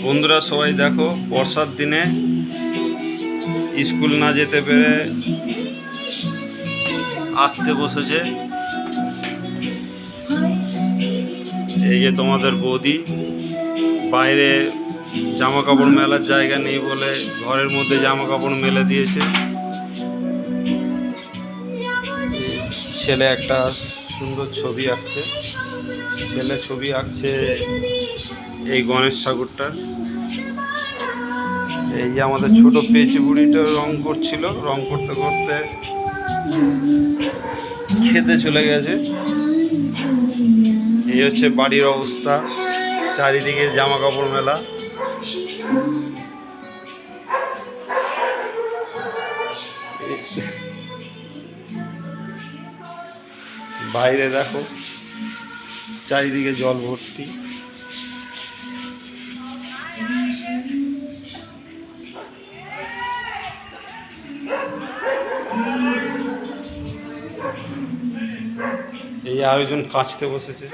বন্ধুরা সবাই দেখো, বর্ষার দিনে স্কুল না যেতে পেরে আঁকতে বসেছে। এই যে তোমাদের বৌদি বাইরে জামা কাপড় মেলার জায়গা নেই বলে ঘরের মধ্যে জামা কাপড় মেলে দিয়েছে। ছেলে একটা সুন্দর ছবি আঁকছে, ছেলে ছবি আঁকছে এই গণেশ ঠাকুরটা। এই যে আমাদের ছোট পেঁচি বুড়িটা রং করছিল, রং করতে করতে খেতে চলে গেছে। এই হচ্ছে বাড়ির অবস্থা, চারিদিকে জামা কাপড় মেলা। বাইরে দেখো চারিদিকে জল ভর্তি। এই আয়োজন কাচতে বসেছে।